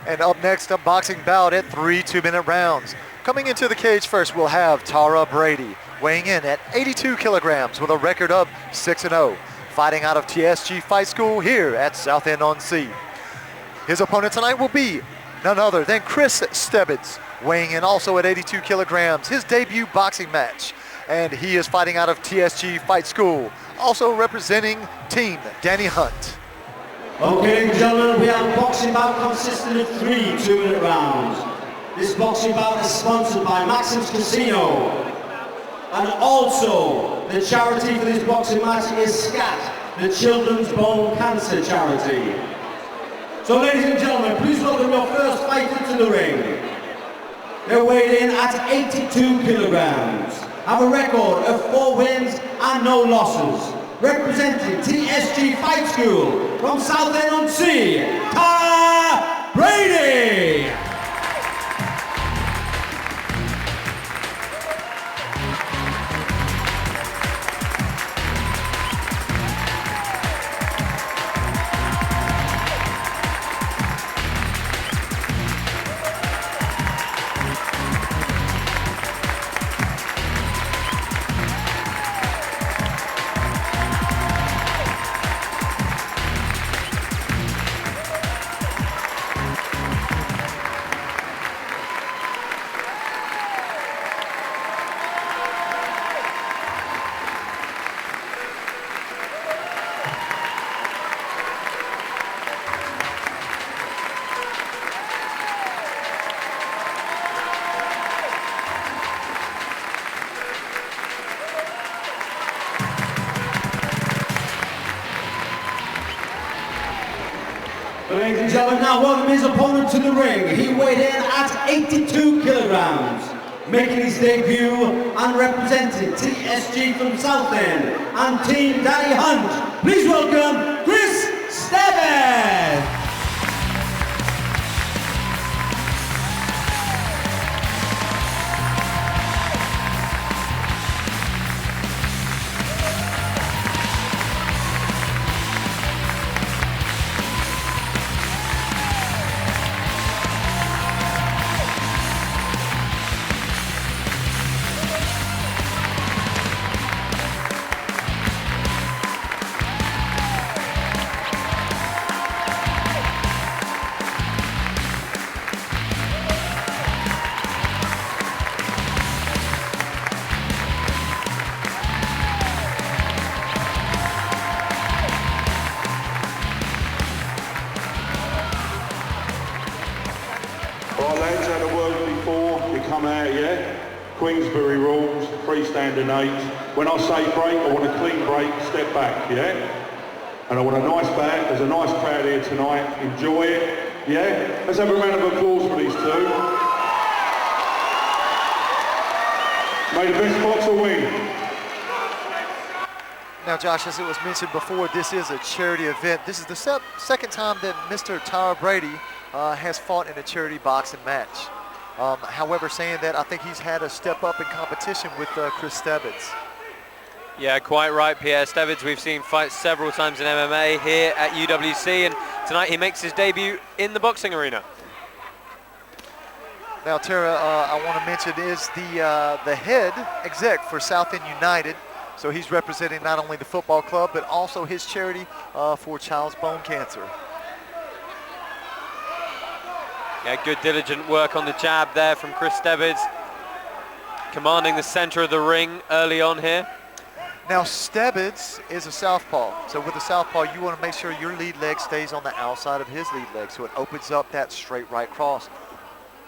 And up next, a boxing bout at 3 2-minute rounds. Coming into the cage first, we'll have Tara Brady, weighing in at 82 kilograms with a record of 6-0, fighting out of TSG Fight School here at Southend-on-Sea. His opponent tonight will be none other than Chris Stebbeds, weighing in also at 82 kilograms, his debut boxing match. And he is fighting out of TSG Fight School, also representing Team Danny Hunt. Okay, ladies and gentlemen, we have a boxing bout consisting of 3 2-minute rounds. This boxing bout is sponsored by Maxim's Casino. And also, the charity for this boxing match is SCAT, the Children's Bone Cancer Charity. So ladies and gentlemen, please welcome your first fighter to the ring. They're weighed in at 82 kilograms, have a record of 4 wins and no losses. Representing TSG Fight School from Southend-on-Sea, Tara Brady! Ladies and gentlemen, now welcome his opponent to the ring. He weighed in at 82 kilograms, making his debut and representing TSG from Southend and Team Danny Hunt. Please welcome Chris Stebbeds. Right, lads, had a word before you come out, yeah? Queensbury rules, freestanding 8. When I say break, I want a clean break, step back, yeah? And I want a nice back. There's a nice crowd here tonight. Enjoy it, yeah? Let's have a round of applause for these two. May the best boxer win. Now, Josh, as it was mentioned before, this is a charity event. This is the second time that Mr. Tara Brady has fought in a charity boxing match. However, saying that, I think he's had a step up in competition with Chris Stebbeds. Yeah, quite right, Pierre. Stebbeds, we've seen fight several times in MMA here at UWC, and tonight he makes his debut in the boxing arena. Now, Tara, I want to mention is the head exec for Southend United. So he's representing not only the football club, but also his charity for child's bone cancer. Yeah, good diligent work on the jab there from Chris Stebbeds, commanding the center of the ring early on here. Now, Stebbeds is a southpaw. So with a southpaw, you want to make sure your lead leg stays on the outside of his lead leg, so it opens up that straight right cross.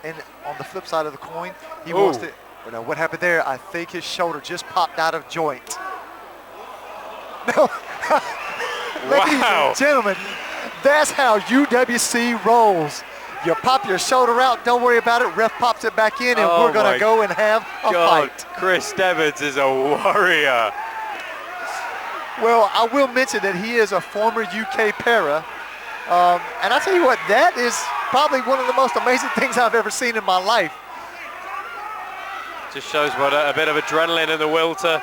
And on the flip side of the coin, he wants to... Now, what happened there? I think his shoulder just popped out of joint. No. Ladies and gentlemen, that's how UWC rolls. You pop your shoulder out, don't worry about it. Ref pops it back in, and we're going to go and have a fight. Chris Stebbeds is a warrior. Well, I will mention that he is a former UK para. And I tell you what, that is probably one of the most amazing things I've ever seen in my life. Just shows what a bit of adrenaline and the will to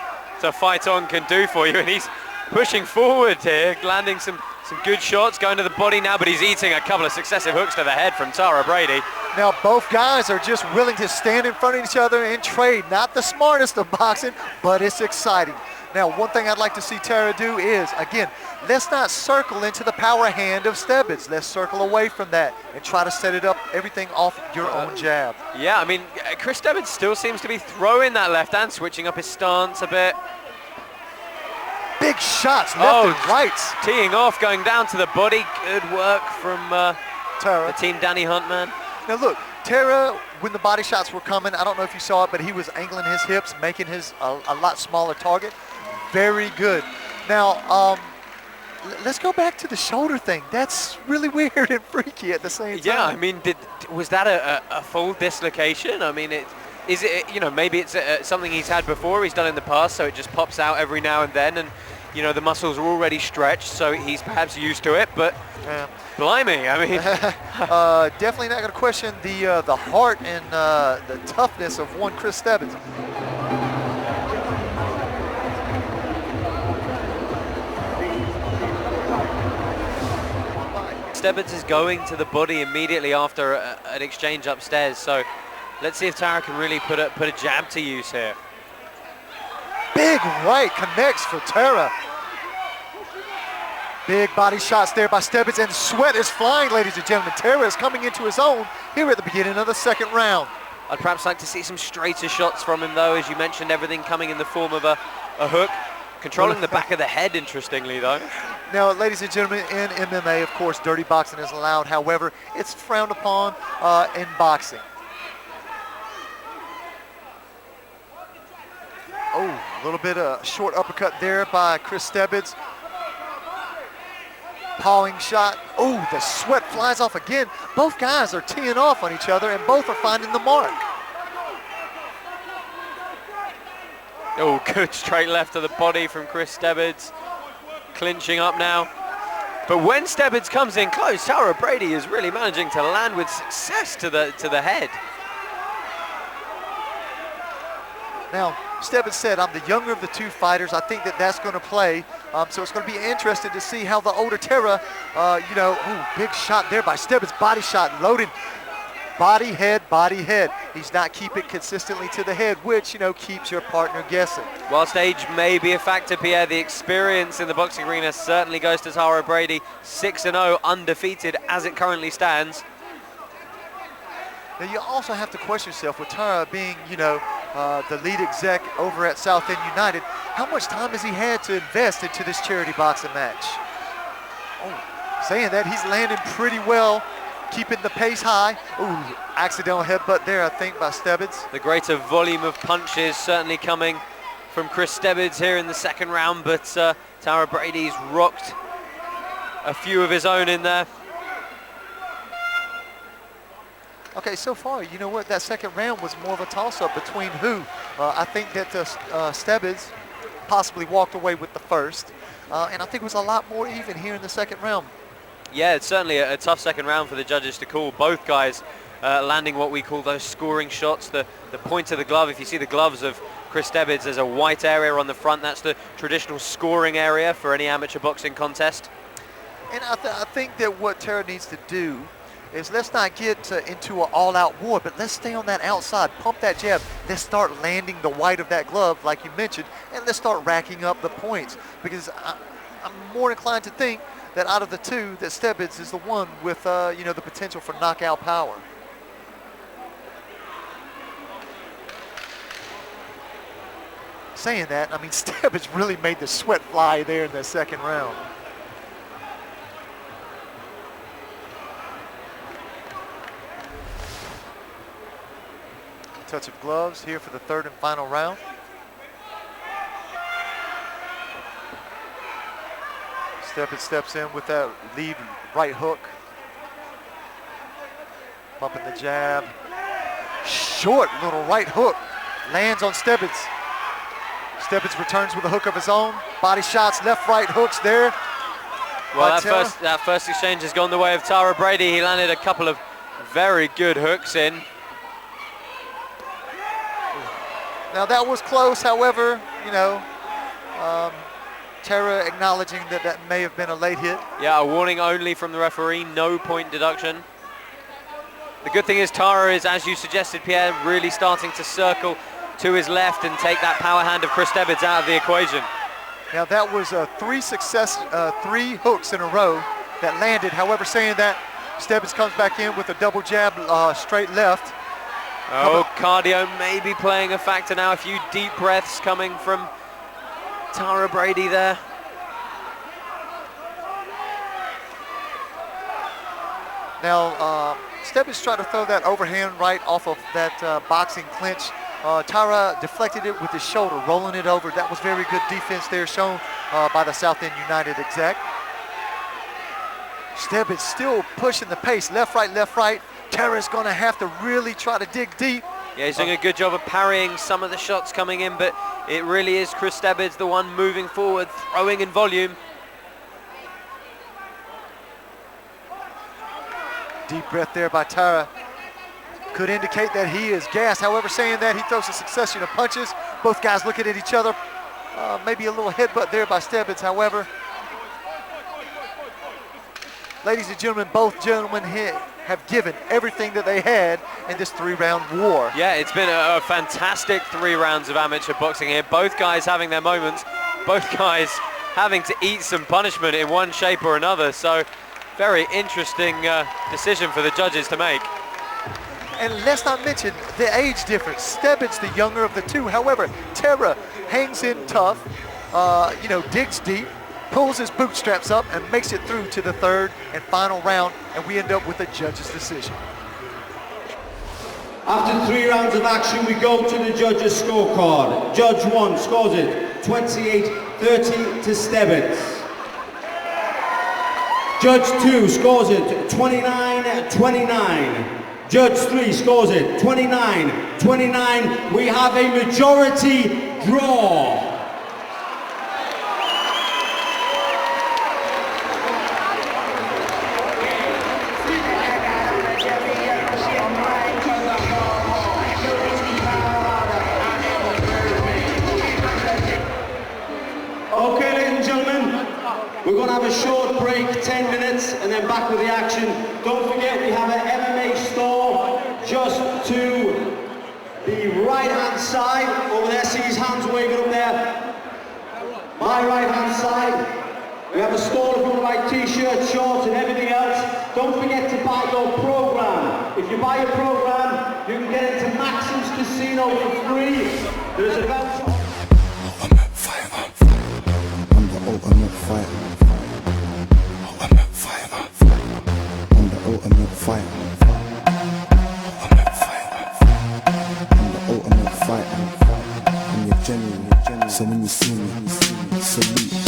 fight on can do for you. And he's pushing forward here, landing some Some good shots going to the body now, but he's eating a couple of successive hooks to the head from Tara Brady. Now both guys are just willing to stand in front of each other and trade. Not the smartest of boxing, but it's exciting. Now, one thing I'd like to see Tara do is, again, let's not circle into the power hand of Stebbeds. Let's circle away from that and try to set it up, everything off your own jab. Yeah, I mean, Chris Stebbeds still seems to be throwing that left hand, switching up his stance a bit. Big shots, left and right. Teeing off, going down to the body. Good work from Tara. the team Danny Hunt, man. Now look, Tara, when the body shots were coming, I don't know if you saw it, but he was angling his hips, making his a lot smaller target. Very good. Now, let's go back to the shoulder thing. That's really weird and freaky at the same time. Yeah, I mean, was that a full dislocation? I mean, is it, you know, maybe it's something he's had before, he's done in the past, so it just pops out every now and then, and, you know, the muscles are already stretched, so he's perhaps used to it, but blimey, I mean. Definitely not going to question the heart and the toughness of one Chris Stebbeds. Stebbeds is going to the body immediately after an exchange upstairs, so let's see if Tara can really put a jab to use here. Big right connects for Tara. Big body shots there by Stebbeds, and sweat is flying, ladies and gentlemen. Tara is coming into his own here at the beginning of the second round. I'd perhaps like to see some straighter shots from him, though, as you mentioned, everything coming in the form of a hook. Controlling the back of the head, interestingly, though. Now, ladies and gentlemen, in MMA, of course, dirty boxing is allowed. However, it's frowned upon in boxing. Oh, a little bit of short uppercut there by Chris Stebbeds. Pawing shot. Oh, the sweat flies off again. Both guys are teeing off on each other, and both are finding the mark. Oh, good straight left to the body from Chris Stebbeds. Clinching up now. But when Stebbeds comes in close, Tara Brady is really managing to land with success to the head. Now, Stebbeds said, I'm the younger of the two fighters. I think that's going to play. So it's going to be interesting to see how the older Tara, you know, ooh, big shot there by Stebbeds, body shot, loaded. Body, head. He's not keeping consistently to the head, which, you know, keeps your partner guessing. Whilst age may be a factor, Pierre, the experience in the boxing arena certainly goes to Tara Brady. 6-0, undefeated as it currently stands. Now, you also have to question yourself, with Tara being, you know, the lead exec over at Southend United, how much time has he had to invest into this charity boxing match? Oh, saying that, he's landing pretty well, keeping the pace high. Ooh, accidental headbutt there, I think, by Stebbeds. The greater volume of punches certainly coming from Chris Stebbeds here in the second round, but Tara Brady's rocked a few of his own in there. Okay, so far, you know what, that second round was more of a toss-up between who. I think that Stebbeds possibly walked away with the first, and I think it was a lot more even here in the second round. Yeah, it's certainly a tough second round for the judges to call. Both guys landing what we call those scoring shots. The point of the glove, if you see the gloves of Chris Stebbeds, there's a white area on the front. That's the traditional scoring area for any amateur boxing contest. And I think that what Tara needs to do is, let's not get into an all-out war, but let's stay on that outside, pump that jab. Let's start landing the white of that glove, like you mentioned, and let's start racking up the points. Because I'm more inclined to think that out of the two, that Stebbeds is the one with, you know, the potential for knockout power. Saying that, I mean, Stebbeds really made the sweat fly there in the second round. Touch of gloves here for the third and final round. Stebbeds steps in with that lead right hook. Bumping the jab. Short little right hook. Lands on Stebbeds. Stebbeds returns with a hook of his own. Body shots, left, right hooks there. Well, that first exchange has gone the way of Tara Brady. He landed a couple of very good hooks in. Now that was close, however, you know, Tara acknowledging that that may have been a late hit. Yeah, a warning only from the referee, no point deduction. The good thing is Tara is, as you suggested, Pierre, really starting to circle to his left and take that power hand of Chris Stebbeds out of the equation. Now that was three hooks in a row that landed. However, saying that, Stebbeds comes back in with a double jab straight left. Oh, cardio may be playing a factor now. A few deep breaths coming from Tara Brady there. Now, Stebbeds tried to throw that overhand right off of that boxing clinch. Tara deflected it with his shoulder, rolling it over. That was very good defense there shown by the Southend United exec. Stebbeds still pushing the pace, left, right, left, right. Tara's gonna have to really try to dig deep. Yeah, he's doing a good job of parrying some of the shots coming in, but it really is Chris Stebbeds, the one moving forward, throwing in volume. Deep breath there by Tara. Could indicate that he is gassed. However, saying that, he throws a succession of punches. Both guys looking at each other. Maybe a little headbutt there by Stebbeds, however. Ladies and gentlemen, both gentlemen have given everything that they had in this three-round war. Yeah, it's been a fantastic 3 rounds of amateur boxing here. Both guys having their moments. Both guys having to eat some punishment in one shape or another. So, very interesting decision for the judges to make. And let's not mention the age difference. Stebbeds, the younger of the two. However, Tara hangs in tough, digs deep, pulls his bootstraps up, and makes it through to the third and final round, and we end up with a judge's decision. After 3 rounds of action, we go to the judges' scorecard. Judge 1 scores it 28-30 to Stebbeds. Judge 2 scores it 29-29. Judge 3 scores it 29-29. We have a majority draw. Okay, ladies and gentlemen, we're going to have a short break, 10 minutes, and then back with the action. Don't forget, we have an MMA store just to the right-hand side. Over there, see his hands waving up there. My right-hand side. We have a store if you want to buy t-shirts, shorts, and everything else. Don't forget to buy your program. If you buy a program, you can get into Maxim's Casino for free. There's a voucher. Ultimate fighter. Ultimate fighter. I'm the ultimate fighter. Ultimate fighter. I'm the ultimate fighter. I'm your genuine. So when you see me, salute.